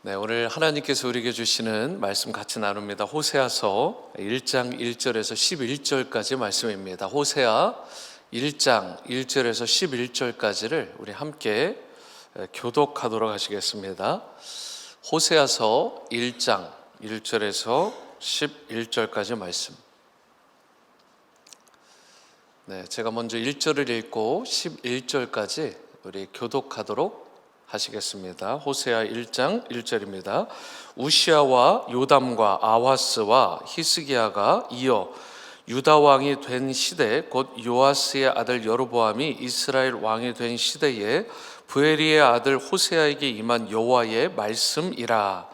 네, 오늘 하나님께서 우리에게 주시는 말씀 같이 나눕니다. 호세아서 1장 1절에서 11절까지 말씀입니다. 호세아 1장 1절에서 11절까지를 우리 함께 교독하도록 하시겠습니다. 호세아서 1장 1절에서 11절까지 말씀. 네, 제가 먼저 1절을 읽고 11절까지 우리 교독하도록 하시겠습니다. 호세아 1장 1절입니다. 우시아와 요담과 아하스와 히스기야가 이어 유다 왕이 된 시대, 곧 요아스의 아들 여로보암이 이스라엘 왕이 된 시대에 부엘리의 아들 호세아에게 임한 여호와의 말씀이라.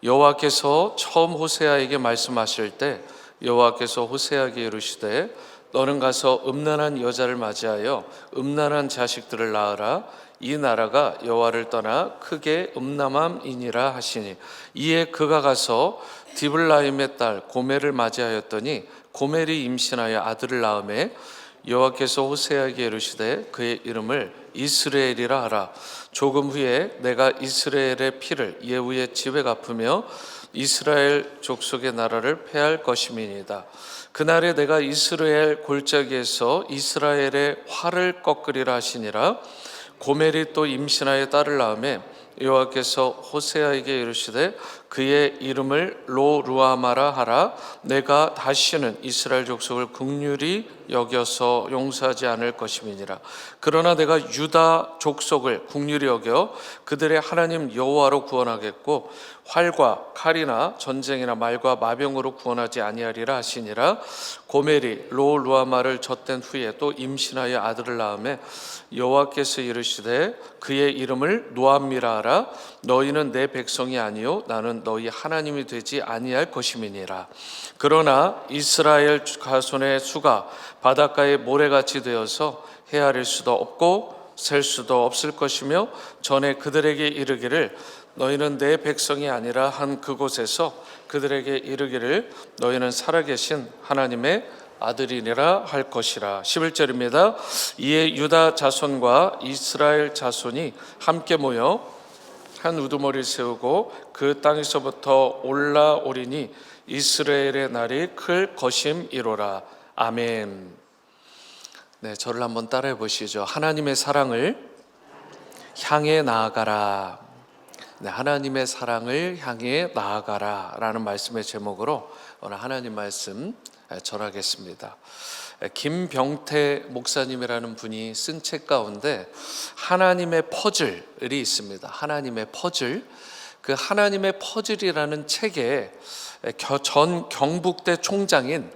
여호와께서 처음 호세아에게 말씀하실 때 여호와께서 호세아에게 이르시되 너는 가서 음란한 여자를 맞이하여 음란한 자식들을 낳으라. 이 나라가 여호와를 떠나 크게 음란함이니라 하시니, 이에 그가 가서 디블라임의 딸 고멜을 맞이하였더니 고멜이 임신하여 아들을 낳음에 여호와께서 호세아에게 이르시되 그의 이름을 이스라엘이라 하라. 조금 후에 내가 이스라엘의 피를 예후의 집에 갚으며 이스라엘 족속의 나라를 패할 것임이니이다. 그날에 내가 이스라엘 골짜기에서 이스라엘의 활을 꺾으리라 하시니라. 고멜이 또 임신하여 딸을 낳음에 여호와께서 호세아에게 이르시되 그의 이름을 로루아마라 하라. 내가 다시는 이스라엘 족속을 긍휼히 여겨서 용서하지 않을 것임이니라. 그러나 내가 유다 족속을 긍휼히 여겨 그들의 하나님 여호와로 구원하겠고 활과 칼이나 전쟁이나 말과 마병으로 구원하지 아니하리라 하시니라. 고멜이 로루아마를 젖된 후에 또 임신하여 아들을 낳음에 여호와께서 이르시되 그의 이름을 노암미라 하라. 너희는 내 백성이 아니요 나는 너희 하나님이 되지 아니할 것임이니라. 그러나 이스라엘 가손의 수가 바닷가의 모래같이 되어서 헤아릴 수도 없고 셀 수도 없을 것이며 전에 그들에게 이르기를 너희는 내 백성이 아니라 한 그곳에서 그들에게 이르기를 너희는 살아계신 하나님의 아들이니라 할 것이라. 11절입니다. 이에 유다 자손과 이스라엘 자손이 함께 모여 한 우두머리를 세우고 그 땅에서부터 올라오리니 이스라엘의 날이 클 것임이로라. 아멘. 네, 저를 한번 따라해 보시죠. 하나님의 사랑을 향해 나아가라. 네, 하나님의 사랑을 향해 나아가라 라는 말씀의 제목으로 오늘 하나님 말씀 전하겠습니다. 김병태 목사님이라는 분이 쓴 책 가운데 하나님의 퍼즐이 있습니다. 하나님의 퍼즐. 그 하나님의 퍼즐이라는 책에 전 경북대 총장인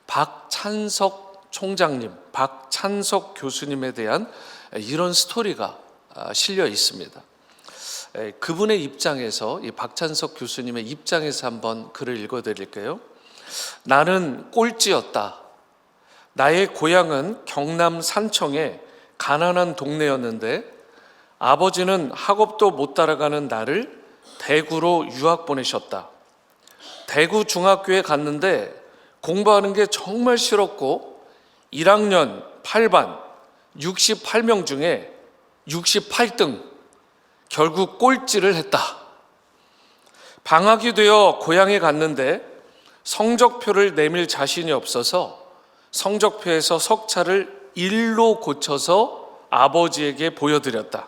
박찬석 총장님, 박찬석 교수님에 대한 이런 스토리가 실려 있습니다. 그분의 입장에서, 이 박찬석 교수님의 입장에서 한번 글을 읽어드릴게요. 나는 꼴찌였다. 나의 고향은 경남 산청의 가난한 동네였는데 아버지는 학업도 못 따라가는 나를 대구로 유학 보내셨다. 대구 중학교에 갔는데 공부하는 게 정말 싫었고 1학년 8반 68명 중에 68등, 결국 꼴찌를 했다. 방학이 되어 고향에 갔는데 성적표를 내밀 자신이 없어서 성적표에서 석차를 1로 고쳐서 아버지에게 보여드렸다.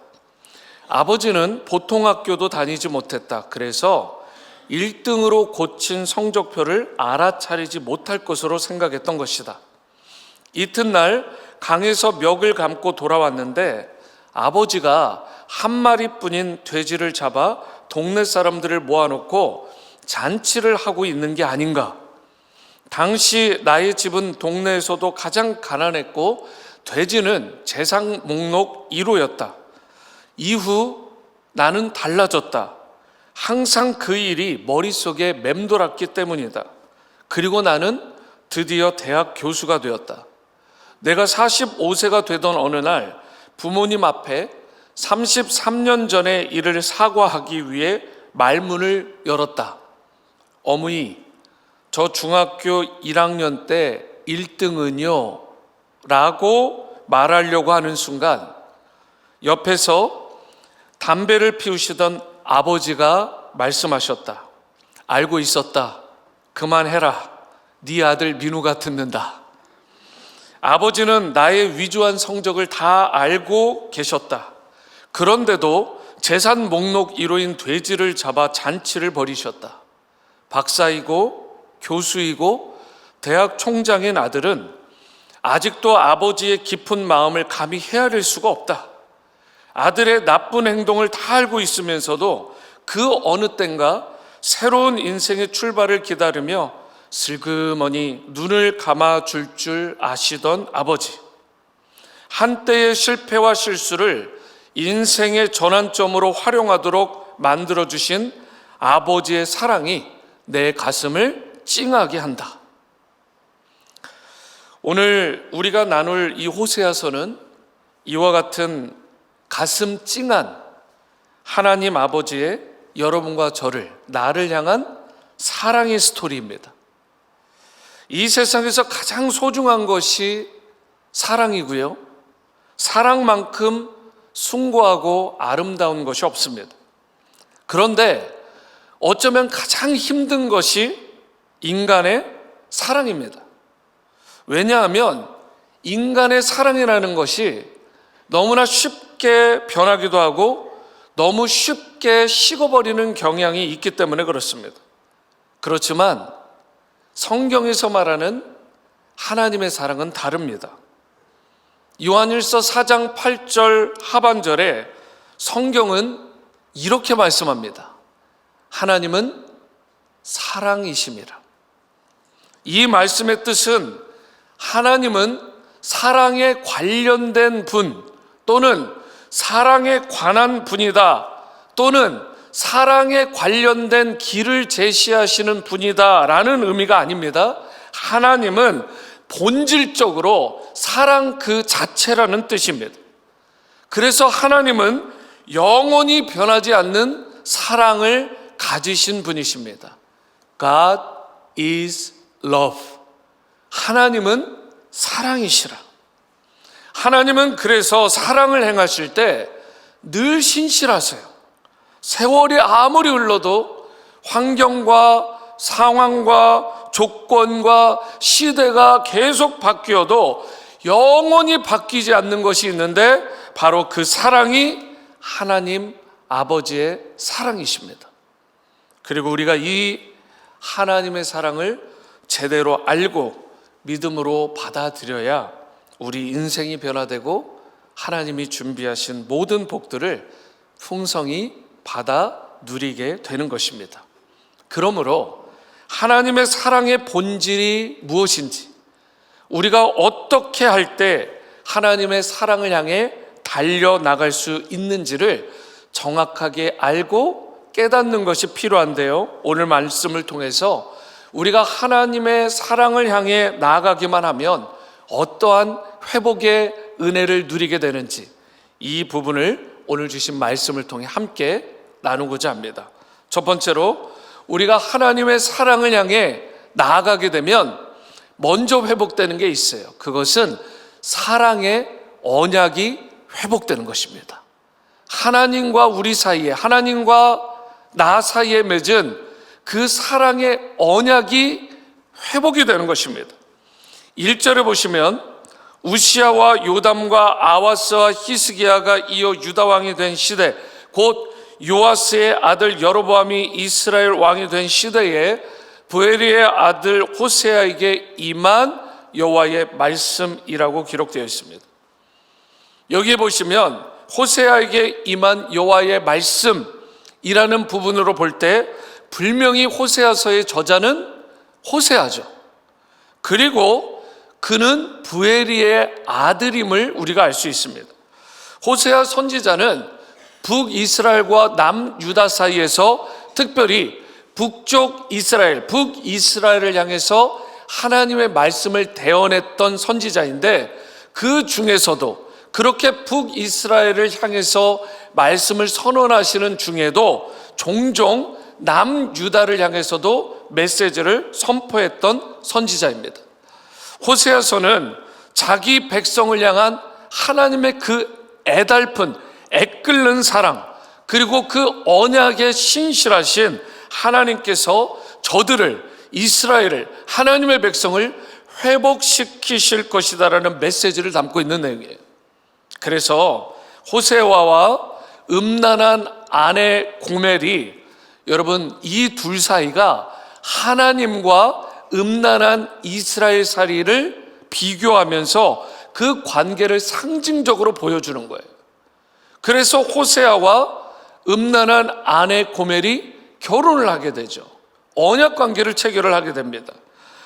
아버지는 보통 학교도 다니지 못했다. 그래서 1등으로 고친 성적표를 알아차리지 못할 것으로 생각했던 것이다. 이튿날 강에서 멱을 감고 돌아왔는데 아버지가 한 마리뿐인 돼지를 잡아 동네 사람들을 모아놓고 잔치를 하고 있는 게 아닌가. 당시 나의 집은 동네에서도 가장 가난했고 돼지는 재산 목록 1호였다. 이후 나는 달라졌다. 항상 그 일이 머릿속에 맴돌았기 때문이다. 그리고 나는 드디어 대학 교수가 되었다. 내가 45세가 되던 어느 날 부모님 앞에 33년 전의 일을 사과하기 위해 말문을 열었다. 어머니, 저 중학교 1학년 때 1등은요? 라고 말하려고 하는 순간 옆에서 담배를 피우시던 아버지가 말씀하셨다. 알고 있었다. 그만해라. 네 아들 민우가 듣는다. 아버지는 나의 위조한 성적을 다 알고 계셨다. 그런데도 재산 목록 1호인 돼지를 잡아 잔치를 벌이셨다. 박사이고 교수이고 대학 총장인 아들은 아직도 아버지의 깊은 마음을 감히 헤아릴 수가 없다. 아들의 나쁜 행동을 다 알고 있으면서도 그 어느 땐가 새로운 인생의 출발을 기다리며 슬그머니 눈을 감아줄 줄 아시던 아버지. 한때의 실패와 실수를 인생의 전환점으로 활용하도록 만들어주신 아버지의 사랑이 내 가슴을 찡하게 한다. 오늘 우리가 나눌 이 호세아서는 이와 같은 가슴 찡한 하나님 아버지의 여러분과 저를, 나를 향한 사랑의 스토리입니다. 이 세상에서 가장 소중한 것이 사랑이고요. 사랑만큼 숭고하고 아름다운 것이 없습니다. 그런데 어쩌면 가장 힘든 것이 인간의 사랑입니다. 왜냐하면 인간의 사랑이라는 것이 너무나 쉽게 변하기도 하고 너무 쉽게 식어버리는 경향이 있기 때문에 그렇습니다. 그렇지만 성경에서 말하는 하나님의 사랑은 다릅니다. 요한일서 4장 8절 하반절에 성경은 이렇게 말씀합니다. 하나님은 사랑이심이라. 이 말씀의 뜻은 하나님은 사랑에 관련된 분 또는 사랑에 관한 분이다 또는 사랑에 관련된 길을 제시하시는 분이다 라는 의미가 아닙니다. 하나님은 본질적으로 사랑 그 자체라는 뜻입니다. 그래서 하나님은 영원히 변하지 않는 사랑을 가지신 분이십니다. God is love. 하나님은 사랑이시라. 하나님은 그래서 사랑을 행하실 때 늘 신실하세요. 세월이 아무리 흘러도 환경과 상황과 조건과 시대가 계속 바뀌어도 영원히 바뀌지 않는 것이 있는데 바로 그 사랑이 하나님 아버지의 사랑이십니다. 그리고 우리가 이 하나님의 사랑을 제대로 알고 믿음으로 받아들여야 우리 인생이 변화되고 하나님이 준비하신 모든 복들을 풍성히 받아 누리게 되는 것입니다. 그러므로 하나님의 사랑의 본질이 무엇인지, 우리가 어떻게 할 때 하나님의 사랑을 향해 달려나갈 수 있는지를 정확하게 알고 깨닫는 것이 필요한데요. 오늘 말씀을 통해서 우리가 하나님의 사랑을 향해 나아가기만 하면 어떠한 회복의 은혜를 누리게 되는지, 이 부분을 오늘 주신 말씀을 통해 함께 나누고자 합니다. 첫 번째로 우리가 하나님의 사랑을 향해 나아가게 되면 먼저 회복되는 게 있어요. 그것은 사랑의 언약이 회복되는 것입니다. 하나님과 우리 사이에, 하나님과 나 사이에 맺은 그 사랑의 언약이 회복이 되는 것입니다. 1절에 보시면 우시아와 요담과 아하스와 히스기야가 이어 유다 왕이 된 시대, 곧 요아스의 아들 여로보암이 이스라엘 왕이 된 시대에 부에리의 아들 호세아에게 임한 여호와의 말씀이라고 기록되어 있습니다. 여기에 보시면 호세아에게 임한 여호와의 말씀이라는 부분으로 볼 때 분명히 호세아서의 저자는 호세아죠. 그리고 그는 부에리의 아들임을 우리가 알 수 있습니다. 호세아 선지자는 북이스라엘과 남유다 사이에서 특별히 북쪽 이스라엘, 북이스라엘을 향해서 하나님의 말씀을 대언했던 선지자인데, 그 중에서도 그렇게 북이스라엘을 향해서 말씀을 선언하시는 중에도 종종 남유다를 향해서도 메시지를 선포했던 선지자입니다. 호세아서는 자기 백성을 향한 하나님의 그 애달픈, 애끓는 사랑, 그리고 그 언약에 신실하신 하나님께서 저들을, 이스라엘을, 하나님의 백성을 회복시키실 것이다라는 메시지를 담고 있는 내용이에요. 그래서 호세아와 음란한 아내 고멜이, 여러분, 이 둘 사이가 하나님과 음란한 이스라엘 살이를 비교하면서 그 관계를 상징적으로 보여주는 거예요. 그래서 호세아와 음란한 아내 고멜이 결혼을 하게 되죠. 언약 관계를 체결을 하게 됩니다.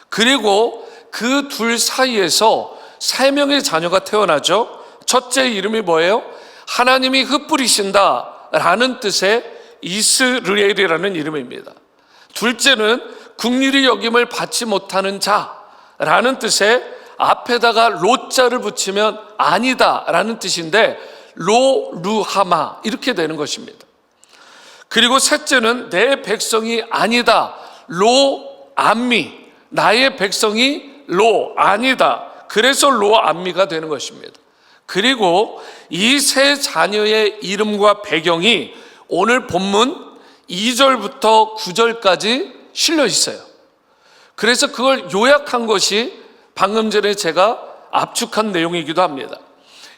그리고 그 둘 사이에서 3명의 자녀가 태어나죠. 첫째 이름이 뭐예요? 하나님이 흩뿌리신다 라는 뜻의 이스르엘이라는 이름입니다. 둘째는 긍휼히 여김을 받지 못하는 자라는 뜻의, 앞에다가 로자를 붙이면 아니다 라는 뜻인데 로루하마 이렇게 되는 것입니다. 그리고 셋째는 내 백성이 아니다, 로암미, 나의 백성이 아니다, 그래서 로암미가 되는 것입니다. 그리고 이 세 자녀의 이름과 배경이 오늘 본문 2절부터 9절까지 실려 있어요. 그래서 그걸 요약한 것이 방금 전에 제가 압축한 내용이기도 합니다.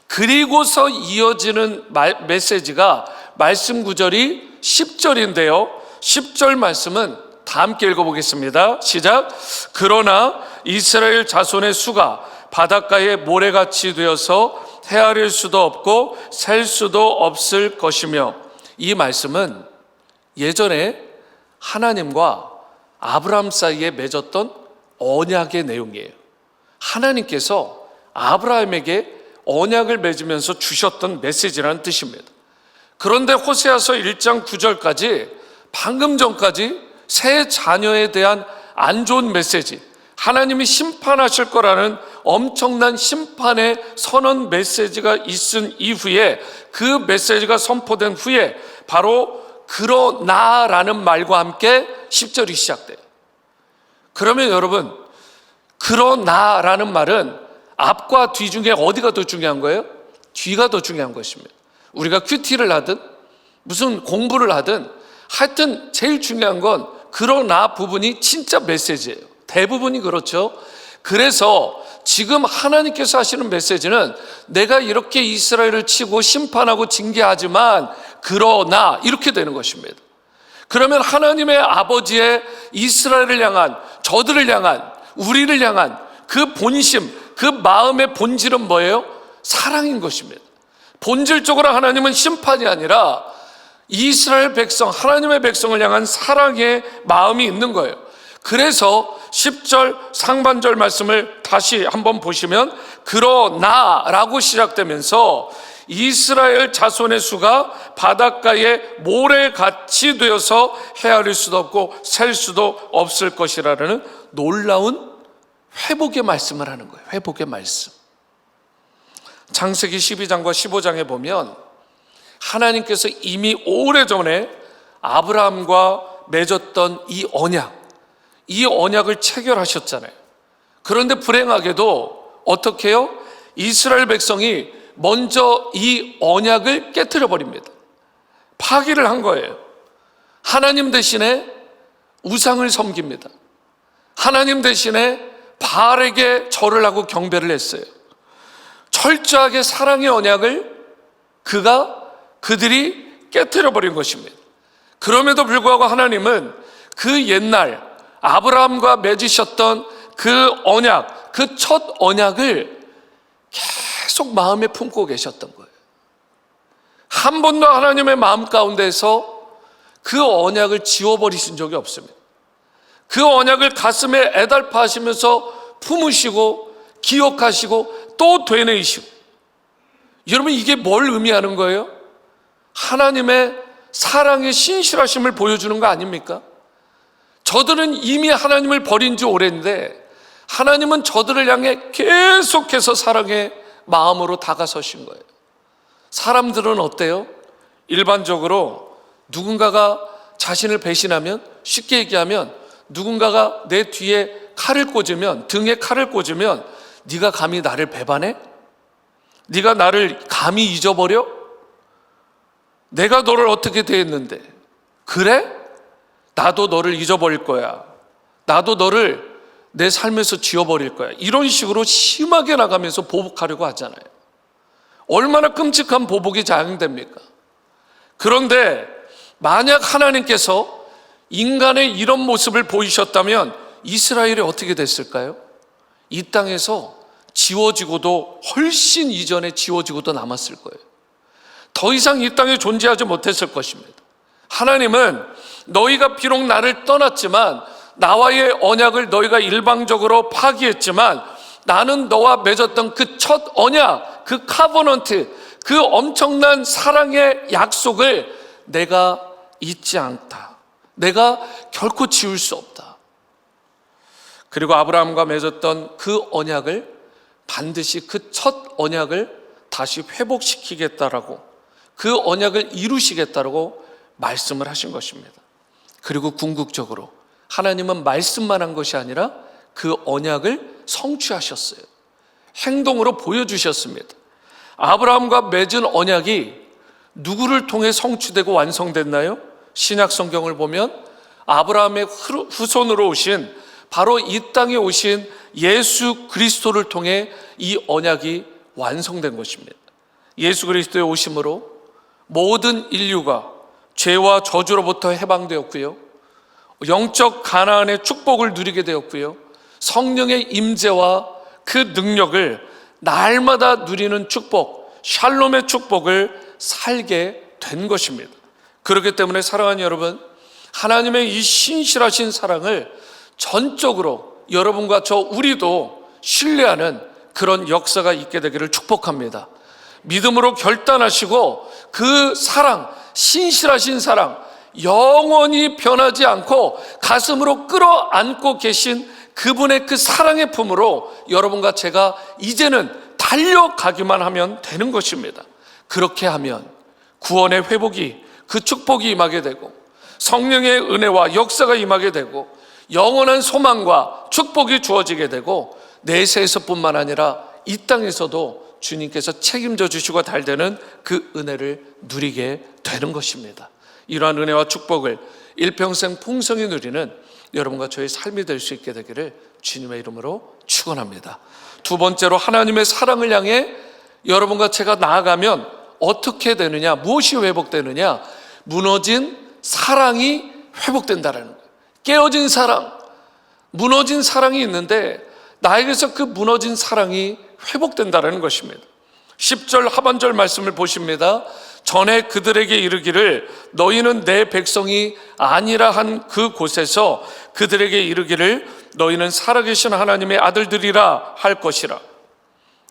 그리고서 이어지는 메시지가 말씀 구절이 10절인데요 10절 말씀은 다 함께 읽어보겠습니다. 시작. 그러나 이스라엘 자손의 수가 바닷가에 모래같이 되어서 헤아릴 수도 없고 셀 수도 없을 것이며, 이 말씀은 예전에 하나님과 아브라함 사이에 맺었던 언약의 내용이에요. 하나님께서 아브라함에게 언약을 맺으면서 주셨던 메시지라는 뜻입니다. 그런데 호세아서 1장 9절까지, 방금 전까지 새 자녀에 대한 안 좋은 메시지, 하나님이 심판하실 거라는 엄청난 심판의 선언 메시지가 있은 이후에, 그 메시지가 선포된 후에 바로 그러나라는 말과 함께 10절이 시작돼요. 그러면 여러분, 그러나라는 말은 앞과 뒤 중에 어디가 더 중요한 거예요? 뒤가 더 중요한 것입니다. 우리가 큐티를 하든 무슨 공부를 하든 하여튼 제일 중요한 건 그러나 부분이 진짜 메시지예요. 대부분이 그렇죠. 그래서 지금 하나님께서 하시는 메시지는 내가 이렇게 이스라엘을 치고 심판하고 징계하지만 그러나 이렇게 되는 것입니다. 그러면 하나님의 아버지의 이스라엘을 향한, 저들을 향한, 우리를 향한 그 본심, 그 마음의 본질은 뭐예요? 사랑인 것입니다. 본질적으로 하나님은 심판이 아니라 이스라엘 백성, 하나님의 백성을 향한 사랑의 마음이 있는 거예요. 그래서 10절 상반절 말씀을 다시 한번 보시면 그러나라고 시작되면서 이스라엘 자손의 수가 바닷가에 모래같이 되어서 헤아릴 수도 없고 셀 수도 없을 것이라는 놀라운 회복의 말씀을 하는 거예요. 회복의 말씀. 창세기 12장과 15장에 보면 하나님께서 이미 오래전에 아브라함과 맺었던 이 언약을 체결하셨잖아요. 그런데 불행하게도 어떻게 해요? 이스라엘 백성이 먼저 이 언약을 깨트려 버립니다. 파기를 한 거예요. 하나님 대신에 우상을 섬깁니다. 하나님 대신에 바알에게 절을 하고 경배를 했어요. 철저하게 사랑의 언약을 그들이 깨트려 버린 것입니다. 그럼에도 불구하고 하나님은 그 옛날 아브라함과 맺으셨던 그 언약, 그 첫 언약을 계속 마음에 품고 계셨던 거예요. 한 번도 하나님의 마음 가운데서 그 언약을 지워버리신 적이 없습니다. 그 언약을 가슴에 애달파하시면서 품으시고 기억하시고 또 되뇌이시고. 여러분, 이게 뭘 의미하는 거예요? 하나님의 사랑의 신실하심을 보여주는 거 아닙니까? 저들은 이미 하나님을 버린 지 오래인데 하나님은 저들을 향해 계속해서 사랑의 마음으로 다가서신 거예요. 사람들은 어때요? 일반적으로 누군가가 자신을 배신하면, 쉽게 얘기하면 누군가가 내 뒤에 칼을 꽂으면, 등에 칼을 꽂으면 네가 감히 나를 배반해? 네가 나를 감히 잊어버려? 내가 너를 어떻게 대했는데, 그래? 나도 너를 잊어버릴 거야. 나도 너를 내 삶에서 지워버릴 거야. 이런 식으로 심하게 나가면서 보복하려고 하잖아요. 얼마나 끔찍한 보복이 자행됩니까? 그런데 만약 하나님께서 인간의 이런 모습을 보이셨다면 이스라엘이 어떻게 됐을까요? 이 땅에서 지워지고도, 훨씬 이전에 지워지고도 남았을 거예요. 더 이상 이 땅에 존재하지 못했을 것입니다. 하나님은 너희가 비록 나를 떠났지만, 나와의 언약을 너희가 일방적으로 파기했지만, 나는 너와 맺었던 그 첫 언약, 그 카버넌트, 그 엄청난 사랑의 약속을 내가 잊지 않다. 내가 결코 지울 수 없다. 그리고 아브라함과 맺었던 그 언약을, 반드시 그 첫 언약을 다시 회복시키겠다라고, 그 언약을 이루시겠다라고 말씀을 하신 것입니다. 그리고 궁극적으로 하나님은 말씀만 한 것이 아니라 그 언약을 성취하셨어요. 행동으로 보여주셨습니다. 아브라함과 맺은 언약이 누구를 통해 성취되고 완성됐나요? 신약 성경을 보면 아브라함의 후손으로 오신, 바로 이 땅에 오신 예수 그리스도를 통해 이 언약이 완성된 것입니다. 예수 그리스도의 오심으로 모든 인류가 죄와 저주로부터 해방되었고요, 영적 가나안의 축복을 누리게 되었고요, 성령의 임재와 그 능력을 날마다 누리는 축복, 샬롬의 축복을 살게 된 것입니다. 그렇기 때문에 사랑하는 여러분, 하나님의 이 신실하신 사랑을 전적으로 여러분과 우리도 신뢰하는 그런 역사가 있게 되기를 축복합니다. 믿음으로 결단하시고 그 사랑, 신실하신 사랑, 영원히 변하지 않고 가슴으로 끌어안고 계신 그분의 그 사랑의 품으로 여러분과 제가 이제는 달려가기만 하면 되는 것입니다. 그렇게 하면 구원의 회복이, 그 축복이 임하게 되고, 성령의 은혜와 역사가 임하게 되고, 영원한 소망과 축복이 주어지게 되고, 내세에서뿐만 아니라 이 땅에서도 주님께서 책임져 주시고 달되는 그 은혜를 누리게 되는 것입니다. 이러한 은혜와 축복을 일평생 풍성히 누리는 여러분과 저의 삶이 될 수 있게 되기를 주님의 이름으로 축원합니다. 두 번째로, 하나님의 사랑을 향해 여러분과 제가 나아가면 어떻게 되느냐, 무엇이 회복되느냐? 무너진 사랑이 회복된다라는 거예요. 깨어진 사랑, 무너진 사랑이 있는데 나에게서 그 무너진 사랑이 회복된다라는 것입니다. 10절 하반절 말씀을 보십니다. 전에 그들에게 이르기를 너희는 내 백성이 아니라 한 그 곳에서 그들에게 이르기를 너희는 살아계신 하나님의 아들들이라 할 것이라.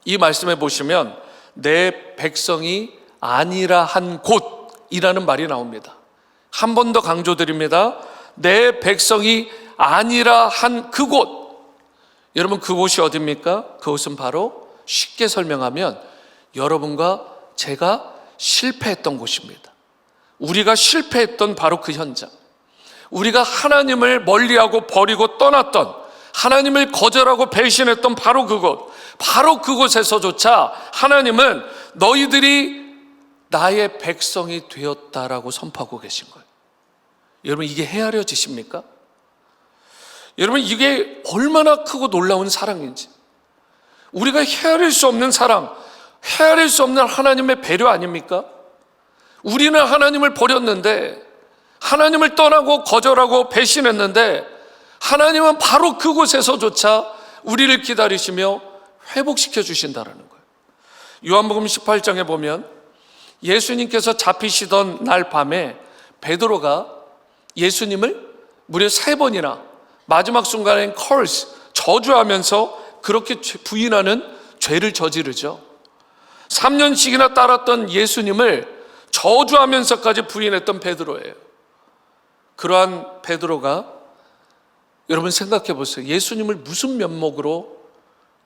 이 말씀에 보시면 내 백성이 아니라 한 곳이라는 말이 나옵니다. 한 번 더 강조드립니다. 내 백성이 아니라 한 그곳. 여러분, 그곳이 어디입니까? 그곳은 바로 쉽게 설명하면 여러분과 제가 실패했던 곳입니다. 우리가 실패했던 바로 그 현장, 우리가 하나님을 멀리하고 버리고 떠났던, 하나님을 거절하고 배신했던 바로 그곳, 바로 그곳에서조차 하나님은 너희들이 나의 백성이 되었다라고 선포하고 계신 거예요. 여러분, 이게 헤아려지십니까? 여러분, 이게 얼마나 크고 놀라운 사랑인지, 우리가 헤아릴 수 없는 사랑, 헤아릴 수 없는 하나님의 배려 아닙니까? 우리는 하나님을 버렸는데, 하나님을 떠나고 거절하고 배신했는데, 하나님은 바로 그곳에서조차 우리를 기다리시며 회복시켜 주신다라는 거예요. 요한복음 18장에 보면 예수님께서 잡히시던 날 밤에 베드로가 예수님을 무려 3번이나 마지막 순간엔 curse, 저주하면서 그렇게 부인하는 죄를 저지르죠. 3년씩이나 따랐던 예수님을 저주하면서까지 부인했던 베드로예요. 그러한 베드로가, 여러분 생각해 보세요. 예수님을 무슨 면목으로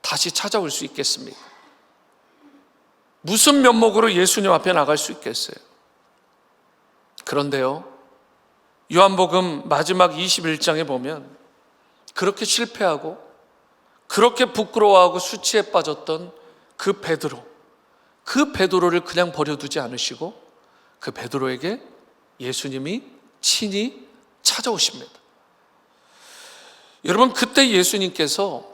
다시 찾아올 수 있겠습니까? 무슨 면목으로 예수님 앞에 나갈 수 있겠어요? 그런데요, 요한복음 마지막 21장에 보면 그렇게 실패하고 그렇게 부끄러워하고 수치에 빠졌던 그 베드로를 그냥 버려두지 않으시고 그 베드로에게 예수님이 친히 찾아오십니다. 여러분, 그때 예수님께서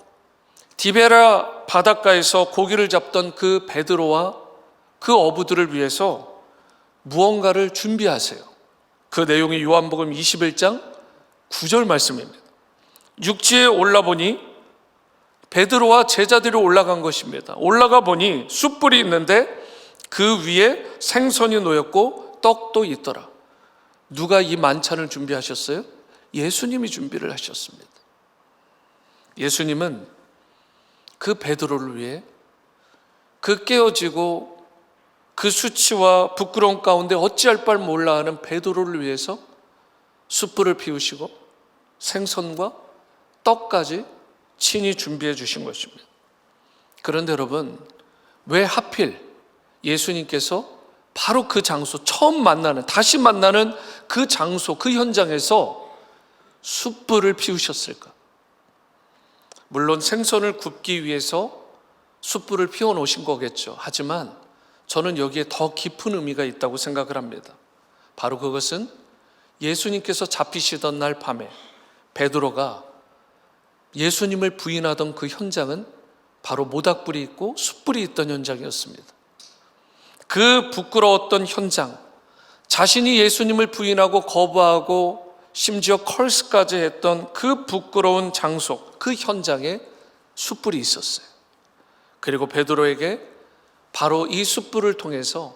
디베라 바닷가에서 고기를 잡던 그 베드로와 그 어부들을 위해서 무언가를 준비하세요. 그 내용이 요한복음 21장 9절 말씀입니다. 육지에 올라보니 베드로와 제자들이 올라간 것입니다. 올라가 보니 숯불이 있는데 그 위에 생선이 놓였고 떡도 있더라. 누가 이 만찬을 준비하셨어요? 예수님이 준비를 하셨습니다. 예수님은 그 베드로를 위해 그 깨어지고 그 수치와 부끄러움 가운데 어찌할 바를 몰라 하는 베드로를 위해서 숯불을 피우시고 생선과 떡까지 친히 준비해 주신 것입니다. 그런데 여러분, 왜 하필 예수님께서 바로 그 장소, 처음 만나는, 다시 만나는 그 장소, 그 현장에서 숯불을 피우셨을까? 물론 생선을 굽기 위해서 숯불을 피워 놓으신 거겠죠. 하지만 저는 여기에 더 깊은 의미가 있다고 생각을 합니다. 바로 그것은 예수님께서 잡히시던 날 밤에 베드로가 예수님을 부인하던 그 현장은 바로 모닥불이 있고 숯불이 있던 현장이었습니다. 그 부끄러웠던 현장, 자신이 예수님을 부인하고 거부하고 심지어 컬스까지 했던 그 부끄러운 장소, 그 현장에 숯불이 있었어요. 그리고 베드로에게 바로 이 숯불을 통해서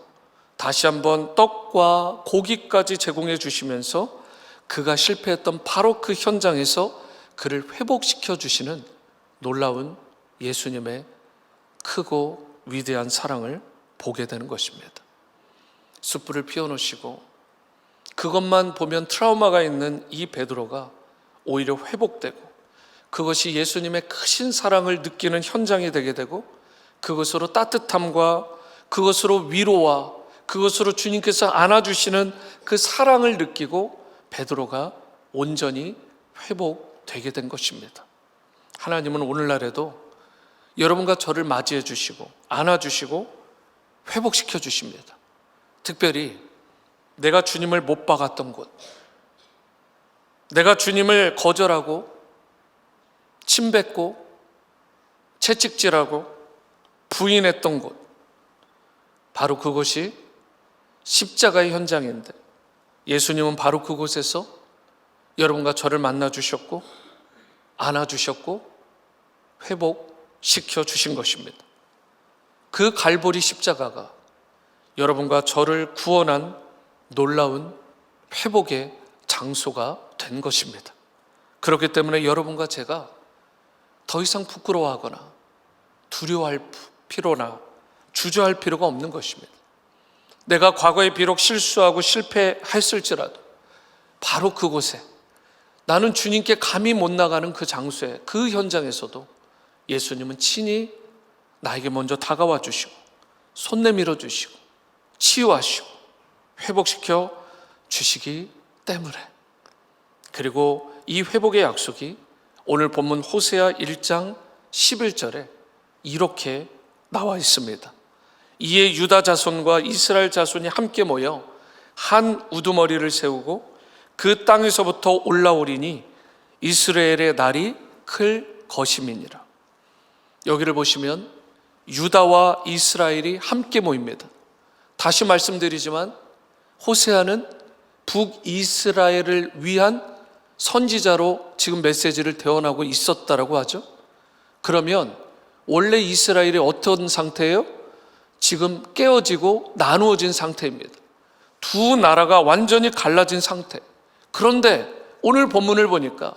다시 한번 떡과 고기까지 제공해 주시면서 그가 실패했던 바로 그 현장에서 그를 회복시켜 주시는 놀라운 예수님의 크고 위대한 사랑을 보게 되는 것입니다. 숯불을 피워놓으시고 그것만 보면 트라우마가 있는 이 베드로가 오히려 회복되고 그것이 예수님의 크신 사랑을 느끼는 현장이 되게 되고 그것으로 따뜻함과 그것으로 위로와 그것으로 주님께서 안아주시는 그 사랑을 느끼고 베드로가 온전히 회복되게 된 것입니다. 하나님은 오늘날에도 여러분과 저를 맞이해 주시고 안아주시고 회복시켜 주십니다. 특별히 내가 주님을 못 박았던 곳, 내가 주님을 거절하고 침뱉고 채찍질하고 부인했던 곳, 바로 그것이 십자가의 현장인데 예수님은 바로 그곳에서 여러분과 저를 만나 주셨고 안아 주셨고 회복시켜 주신 것입니다. 그 갈보리 십자가가 여러분과 저를 구원한 놀라운 회복의 장소가 된 것입니다. 그렇기 때문에 여러분과 제가 더 이상 부끄러워하거나 두려워할 필요나 주저할 필요가 없는 것입니다. 내가 과거에 비록 실수하고 실패했을지라도 바로 그곳에 나는 주님께 감히 못 나가는 그 장소에 그 현장에서도 예수님은 친히 나에게 먼저 다가와 주시고 손 내밀어 주시고 치유하시고 회복시켜 주시기 때문에, 그리고 이 회복의 약속이 오늘 본문 호세아 1장 11절에 이렇게 나와 있습니다. 이에 유다 자손과 이스라엘 자손이 함께 모여 한 우두머리를 세우고 그 땅에서부터 올라오리니 이스라엘의 날이 클 것임이니라. 여기를 보시면 유다와 이스라엘이 함께 모입니다. 다시 말씀드리지만 호세아는 북이스라엘을 위한 선지자로 지금 메시지를 대언하고 있었다라고 하죠. 그러면 원래 이스라엘이 어떤 상태예요? 지금 깨어지고 나누어진 상태입니다. 두 나라가 완전히 갈라진 상태. 그런데 오늘 본문을 보니까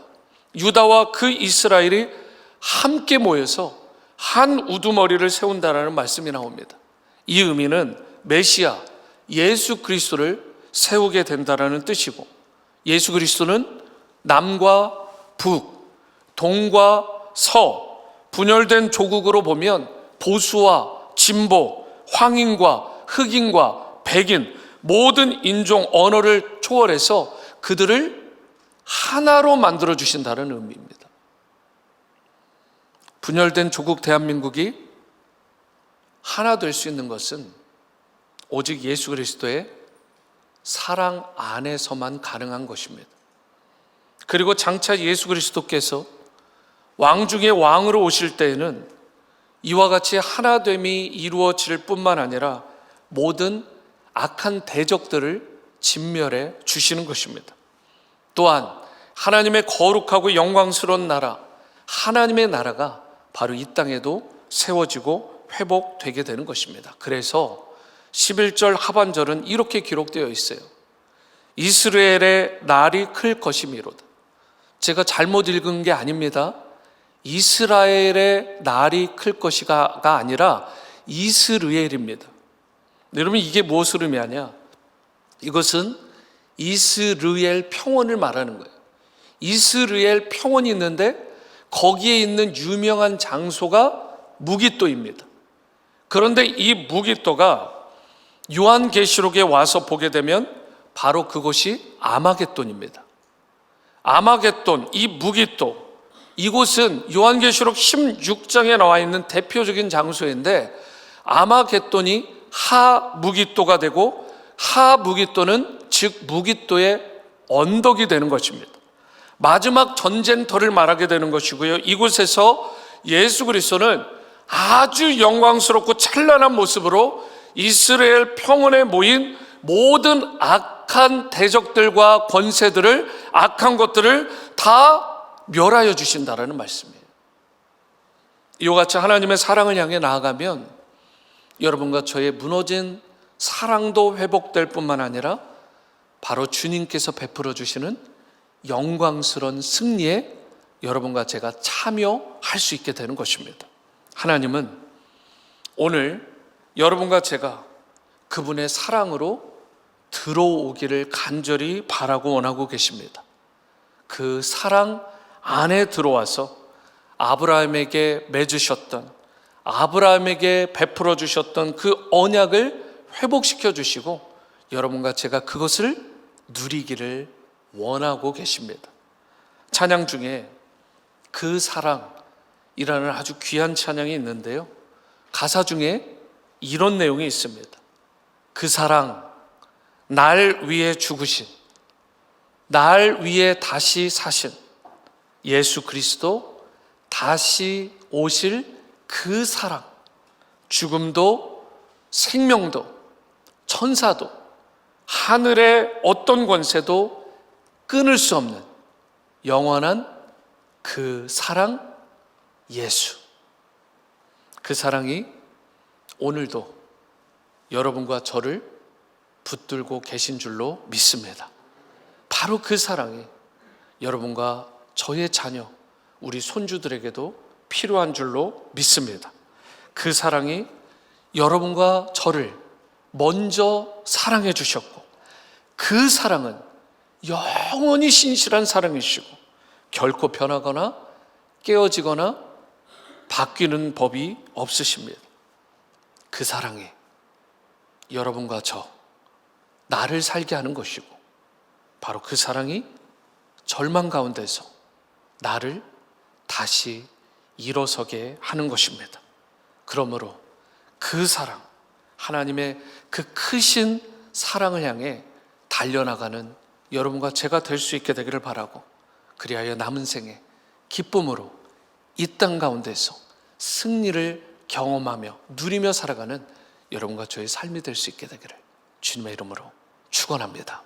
유다와 그 이스라엘이 함께 모여서 한 우두머리를 세운다라는 말씀이 나옵니다. 이 의미는 메시아 예수 그리스도를 세우게 된다라는 뜻이고, 예수 그리스도는 남과 북, 동과 서 분열된 조국으로 보면 보수와 진보, 황인과 흑인과 백인 모든 인종 언어를 초월해서 그들을 하나로 만들어 주신다는 의미입니다. 분열된 조국 대한민국이 하나 될 수 있는 것은 오직 예수 그리스도의 사랑 안에서만 가능한 것입니다. 그리고 장차 예수 그리스도께서 왕 중에 왕으로 오실 때에는 이와 같이 하나됨이 이루어질 뿐만 아니라 모든 악한 대적들을 진멸해 주시는 것입니다. 또한 하나님의 거룩하고 영광스러운 나라, 하나님의 나라가 바로 이 땅에도 세워지고 회복되게 되는 것입니다. 그래서 11절 하반절은 이렇게 기록되어 있어요. 이스라엘의 날이 클 것이미로다. 제가 잘못 읽은 게 아닙니다. 이스라엘의 날이 클 것이가 아니라 이스르엘입니다. 여러분, 이게 무엇을 의미하냐? 이것은 이스라엘 평원을 말하는 거예요. 이스라엘 평원이 있는데 거기에 있는 유명한 장소가 무기또입니다. 그런데 이 무기또가 요한계시록에 와서 보게 되면 바로 그곳이 아마겟돈입니다. 아마겟돈, 이 무기또, 이곳은 요한계시록 16장에 나와 있는 대표적인 장소인데 아마겟돈이 하무기또가 되고 하무기또는 즉 무기또의 언덕이 되는 것입니다. 마지막 전쟁터를 말하게 되는 것이고요. 이곳에서 예수 그리스도는 아주 영광스럽고 찬란한 모습으로 이스라엘 평원에 모인 모든 악한 대적들과 권세들을, 악한 것들을 다 멸하여 주신다라는 말씀이에요. 이와 같이 하나님의 사랑을 향해 나아가면 여러분과 저의 무너진 사랑도 회복될 뿐만 아니라 바로 주님께서 베풀어 주시는 영광스러운 승리에 여러분과 제가 참여할 수 있게 되는 것입니다. 하나님은 오늘 여러분과 제가 그분의 사랑으로 들어오기를 간절히 바라고 원하고 계십니다. 그 사랑 안에 들어와서 아브라함에게 맺으셨던, 아브라함에게 베풀어 주셨던 그 언약을 회복시켜 주시고 여러분과 제가 그것을 누리기를 원하고 계십니다. 찬양 중에 그 사랑이라는 아주 귀한 찬양이 있는데요, 가사 중에 이런 내용이 있습니다. 그 사랑, 날 위해 죽으신, 날 위해 다시 사신 예수 그리스도, 다시 오실 그 사랑, 죽음도 생명도 천사도 하늘의 어떤 권세도 끊을 수 없는 영원한 그 사랑 예수, 그 사랑이 오늘도 여러분과 저를 붙들고 계신 줄로 믿습니다. 바로 그 사랑이 여러분과 저의 자녀, 우리 손주들에게도 필요한 줄로 믿습니다. 그 사랑이 여러분과 저를 먼저 사랑해 주셨고 그 사랑은 영원히 신실한 사랑이시고 결코 변하거나 깨어지거나 바뀌는 법이 없으십니다. 그 사랑이 여러분과 저, 나를 살게 하는 것이고 바로 그 사랑이 절망 가운데서 나를 다시 일어서게 하는 것입니다. 그러므로 그 사랑, 하나님의 그 크신 사랑을 향해 달려나가는 여러분과 제가 될 수 있게 되기를 바라고, 그리하여 남은 생에 기쁨으로 이 땅 가운데서 승리를 경험하며 누리며 살아가는 여러분과 저의 삶이 될 수 있게 되기를 주님의 이름으로 축원합니다.